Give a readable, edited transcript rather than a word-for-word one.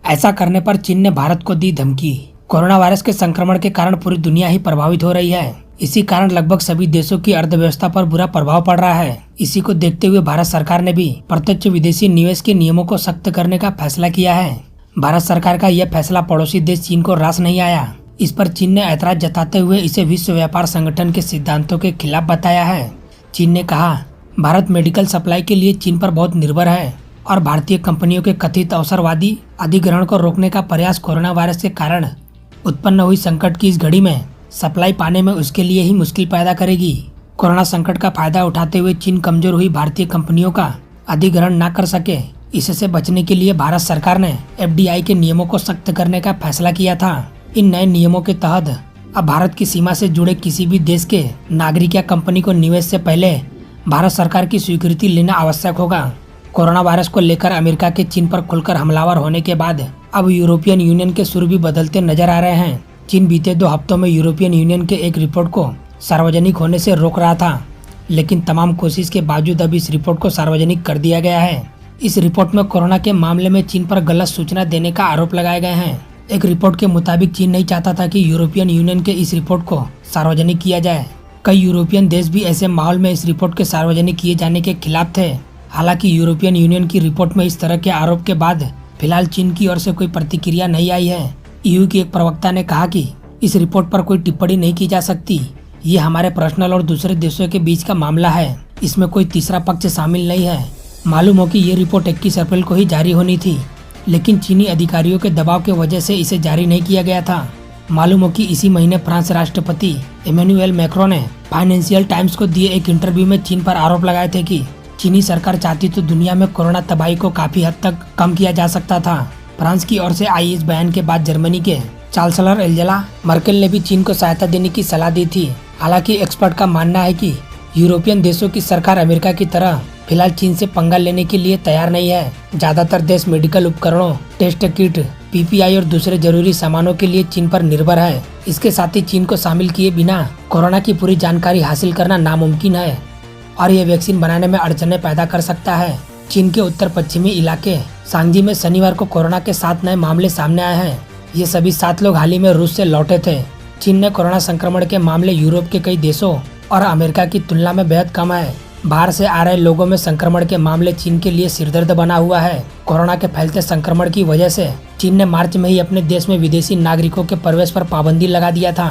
ऐसा करने पर चीन ने भारत को दी धमकी। कोरोना वायरस के संक्रमण के कारण पूरी दुनिया ही प्रभावित हो रही है। इसी कारण लगभग सभी देशों की अर्थव्यवस्था पर बुरा प्रभाव पड़ रहा है। इसी को देखते हुए भारत सरकार ने भी प्रत्यक्ष विदेशी निवेश के नियमों को सख्त करने का फैसला किया है। भारत सरकार का यह फैसला पड़ोसी देश चीन को रास नहीं आया। इस पर चीन ने ऐतराज जताते हुए इसे विश्व व्यापार संगठन के सिद्धांतों के खिलाफ बताया है। चीन ने कहा, भारत मेडिकल सप्लाई के लिए चीन पर बहुत निर्भर है और भारतीय कंपनियों के कथित अवसरवादी अधिग्रहण को रोकने का प्रयास कोरोना वायरस के कारण उत्पन्न हुई संकट की इस घड़ी में सप्लाई पाने में उसके लिए ही मुश्किल पैदा करेगी। कोरोना संकट का फायदा उठाते हुए चीन कमजोर हुई भारतीय कंपनियों का अधिग्रहण न कर सके, इससे बचने के लिए भारत सरकार ने FDI के नियमों को सख्त करने का फैसला किया था। इन नए नियमों के तहत अब भारत की सीमा से जुड़े किसी भी देश के नागरिक या कंपनी को निवेश से पहले भारत सरकार की स्वीकृति लेना आवश्यक होगा। कोरोना वायरस को लेकर अमेरिका के चीन पर खुलकर हमलावर होने के बाद अब यूरोपियन यूनियन के सुर भी बदलते नजर आ रहे हैं। चीन बीते 2 हफ्तों में यूरोपियन यूनियन के एक रिपोर्ट को सार्वजनिक होने से रोक रहा था, लेकिन तमाम कोशिश के बावजूद अब इस रिपोर्ट को सार्वजनिक कर दिया गया है। इस रिपोर्ट में कोरोना के मामले में चीन पर गलत सूचना देने का आरोप लगाए गए हैं। एक रिपोर्ट के मुताबिक चीन नहीं चाहता था कि यूरोपियन यूनियन के इस रिपोर्ट को सार्वजनिक किया जाए। कई यूरोपियन देश भी ऐसे माहौल में इस रिपोर्ट के सार्वजनिक किए जाने के खिलाफ थे। हालांकि यूरोपियन यूनियन की रिपोर्ट में इस तरह के आरोप के बाद फिलहाल चीन की ओर से कोई प्रतिक्रिया नहीं आई है। EU की एक प्रवक्ता ने कहा कि इस रिपोर्ट पर कोई टिप्पणी नहीं की जा सकती। ये हमारे पर्सनल और दूसरे देशों के बीच का मामला है, इसमें कोई तीसरा पक्ष शामिल नहीं है। मालूम हो कि ये रिपोर्ट 21 अप्रैल को ही जारी होनी थी, लेकिन चीनी अधिकारियों के दबाव की वजह से इसे जारी नहीं किया गया था। मालूम हो कि इसी महीने फ्रांस राष्ट्रपति इमैनुएल मैक्रों ने फाइनेंशियल टाइम्स को दिए एक इंटरव्यू में चीन पर आरोप लगाए थे कि चीनी सरकार चाहती तो दुनिया में कोरोना तबाही को काफी हद तक कम किया जा सकता था। फ्रांस की ओर से आई इस बयान के बाद जर्मनी के चांसलर एंजेला मर्केल ने भी चीन को सहायता देने की सलाह दी थी। हालांकि एक्सपर्ट का मानना है कि यूरोपियन देशों की सरकार अमेरिका की तरह फिलहाल चीन से पंगा लेने के लिए तैयार नहीं है। ज्यादातर देश मेडिकल उपकरणों, टेस्ट किट, PPI और दूसरे जरूरी सामानों के लिए चीन पर निर्भर है। इसके साथ ही चीन को शामिल किए बिना कोरोना की पूरी जानकारी हासिल करना नामुमकिन है और यह वैक्सीन बनाने में अड़चनें पैदा कर सकता है। चीन के उत्तर पश्चिमी इलाके सांगजी में शनिवार को कोरोना के 7 नए मामले सामने आए हैं। ये सभी 7 लोग हाल ही में रूस से लौटे थे। चीन ने कोरोना संक्रमण के मामले यूरोप के कई देशों और अमेरिका की तुलना में बेहद कम है। बाहर से आ रहे लोगों में संक्रमण के मामले चीन के लिए सिरदर्द बना हुआ है। कोरोना के फैलते संक्रमण की वजह से चीन ने मार्च में ही अपने देश में विदेशी नागरिकों के प्रवेश पर पाबंदी लगा दिया था।